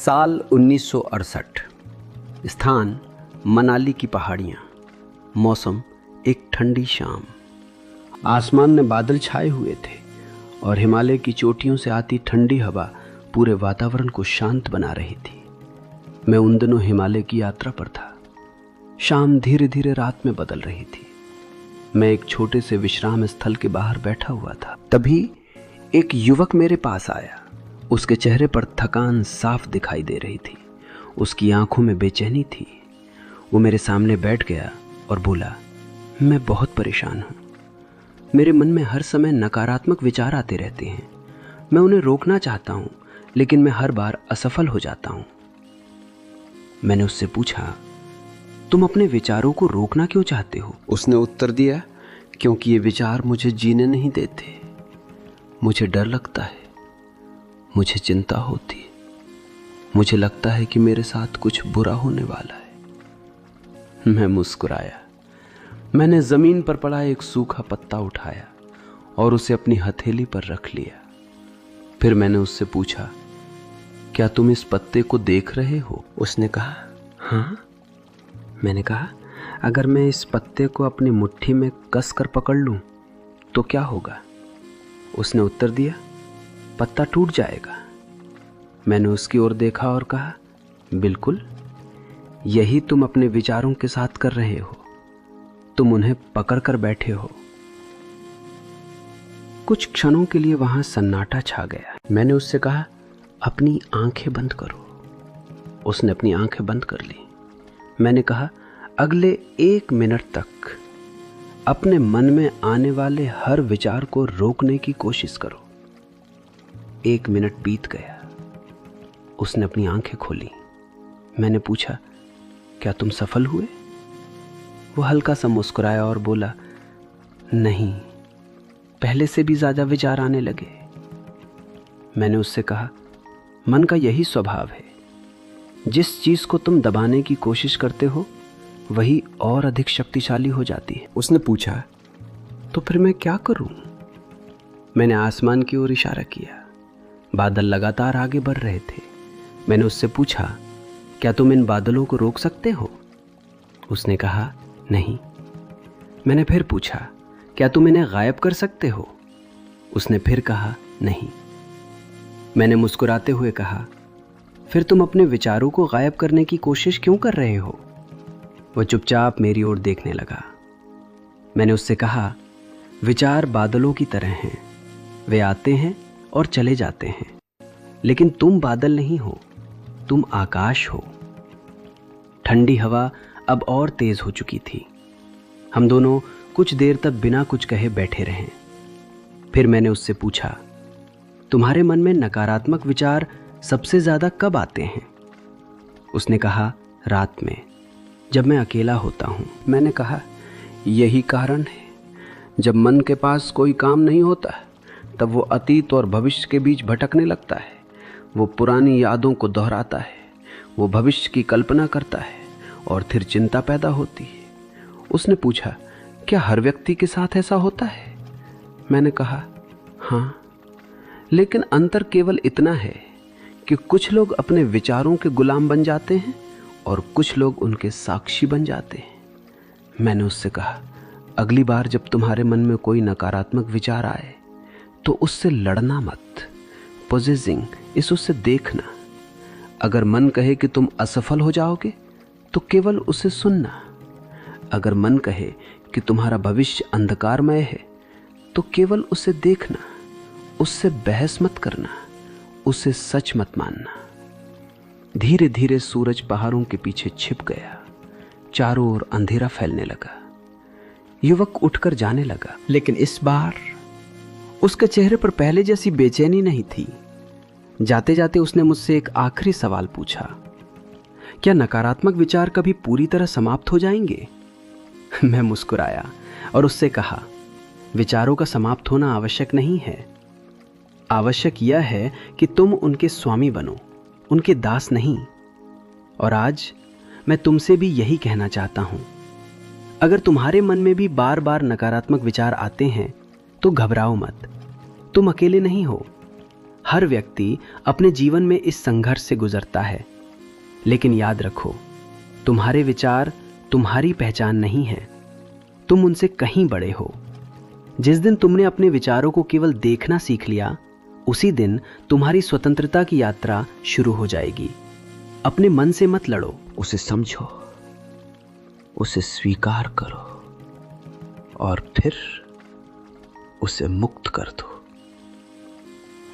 साल 1968। स्थान मनाली की पहाड़ियाँ। मौसम एक ठंडी शाम। आसमान में बादल छाए हुए थे और हिमालय की चोटियों से आती ठंडी हवा पूरे वातावरण को शांत बना रही थी। मैं उन दिनों हिमालय की यात्रा पर था। शाम धीरे धीरे रात में बदल रही थी। मैं एक छोटे से विश्राम स्थल के बाहर बैठा हुआ था। तभी एक युवक मेरे पास आया। उसके चेहरे पर थकान साफ दिखाई दे रही थी। उसकी आंखों में बेचैनी थी। वो मेरे सामने बैठ गया और बोला, मैं बहुत परेशान हूँ। मेरे मन में हर समय नकारात्मक विचार आते रहते हैं। मैं उन्हें रोकना चाहता हूँ, लेकिन मैं हर बार असफल हो जाता हूँ। मैंने उससे पूछा, तुम अपने विचारों को रोकना क्यों चाहते हो? उसने उत्तर दिया, क्योंकि ये विचार मुझे जीने नहीं देते। मुझे डर लगता है, मुझे चिंता होती है, मुझे लगता है कि मेरे साथ कुछ बुरा होने वाला है। मैं मुस्कुराया। मैंने जमीन पर पड़ा एक सूखा पत्ता उठाया और उसे अपनी हथेली पर रख लिया। फिर मैंने उससे पूछा, क्या तुम इस पत्ते को देख रहे हो? उसने कहा, हाँ। मैंने कहा, अगर मैं इस पत्ते को अपनी मुट्ठी में कस कर पकड़ लूं तो क्या होगा? उसने उत्तर दिया, पत्ता टूट जाएगा। मैंने उसकी ओर देखा और कहा, बिल्कुल, यही तुम अपने विचारों के साथ कर रहे हो। तुम उन्हें पकड़ कर बैठे हो। कुछ क्षणों के लिए वहां सन्नाटा छा गया। मैंने उससे कहा, अपनी आंखें बंद करो। उसने अपनी आंखें बंद कर ली। मैंने कहा, अगले 1 मिनट तक अपने मन में आने वाले हर विचार को रोकने की कोशिश करो। 1 मिनट बीत गया। उसने अपनी आंखें खोली। मैंने पूछा, क्या तुम सफल हुए? वो हल्का सा मुस्कुराया और बोला, नहीं, पहले से भी ज्यादा विचार आने लगे। मैंने उससे कहा, मन का यही स्वभाव है। जिस चीज को तुम दबाने की कोशिश करते हो वही और अधिक शक्तिशाली हो जाती है। उसने पूछा, तो फिर मैं क्या करूं? मैंने आसमान की ओर इशारा किया। बादल लगातार आगे बढ़ रहे थे। मैंने उससे पूछा, क्या तुम इन बादलों को रोक सकते हो? उसने कहा, नहीं। मैंने फिर पूछा, क्या तुम इन्हें गायब कर सकते हो? उसने फिर कहा, नहीं। मैंने मुस्कुराते हुए कहा, फिर तुम अपने विचारों को गायब करने की कोशिश क्यों कर रहे हो? वह चुपचाप मेरी ओर देखने लगा। मैंने उससे कहा, विचार बादलों की तरह हैं। वे आते हैं और चले जाते हैं, लेकिन तुम बादल नहीं हो, तुम आकाश हो। ठंडी हवा अब और तेज हो चुकी थी। हम दोनों कुछ देर तक बिना कुछ कहे बैठे रहे। फिर मैंने उससे पूछा, तुम्हारे मन में नकारात्मक विचार सबसे ज्यादा कब आते हैं? उसने कहा, रात में, जब मैं अकेला होता हूं। मैंने कहा, यही कारण है। जब मन के पास कोई काम नहीं होता तब वो अतीत और भविष्य के बीच भटकने लगता है। वो पुरानी यादों को दोहराता है, वो भविष्य की कल्पना करता है और फिर चिंता पैदा होती है। उसने पूछा, क्या हर व्यक्ति के साथ ऐसा होता है? मैंने कहा, हाँ, लेकिन अंतर केवल इतना है कि कुछ लोग अपने विचारों के गुलाम बन जाते हैं और कुछ लोग उनके साक्षी बन जाते हैं। मैंने उससे कहा, अगली बार जब तुम्हारे मन में कोई नकारात्मक विचार आए तो उससे लड़ना मत। पोजेसिंग इस उससे देखना। अगर मन कहे कि तुम असफल हो जाओगे तो केवल उसे सुनना। अगर मन कहे कि तुम्हारा भविष्य अंधकारमय है तो केवल उसे देखना। उससे बहस मत करना, उसे सच मत मानना। धीरे धीरे सूरज पहाड़ों के पीछे छिप गया। चारों ओर अंधेरा फैलने लगा। युवक उठकर जाने लगा, लेकिन इस बार उसके चेहरे पर पहले जैसी बेचैनी नहीं थी। जाते जाते उसने मुझसे एक आखिरी सवाल पूछा, क्या नकारात्मक विचार कभी पूरी तरह समाप्त हो जाएंगे? मैं मुस्कुराया और उससे कहा, विचारों का समाप्त होना आवश्यक नहीं है। आवश्यक यह है कि तुम उनके स्वामी बनो, उनके दास नहीं। और आज मैं तुमसे भी यही कहना चाहता हूं। अगर तुम्हारे मन में भी बार बार नकारात्मक विचार आते हैं तो घबराओ मत। तुम अकेले नहीं हो। हर व्यक्ति अपने जीवन में इस संघर्ष से गुजरता है, लेकिन याद रखो, तुम्हारे विचार तुम्हारी पहचान नहीं है, तुम उनसे कहीं बड़े हो। जिस दिन तुमने अपने विचारों को केवल देखना सीख लिया, उसी दिन तुम्हारी स्वतंत्रता की यात्रा शुरू हो जाएगी। अपने मन से मत लड़ो, उसे समझो, उसे स्वीकार करो और फिर उसे मुक्त कर दो।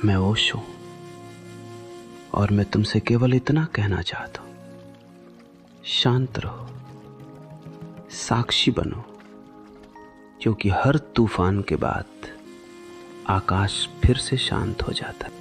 मैं ओशो और मैं तुमसे केवल इतना कहना चाहता हूं, शांत रहो, साक्षी बनो, क्योंकि हर तूफान के बाद आकाश फिर से शांत हो जाता है।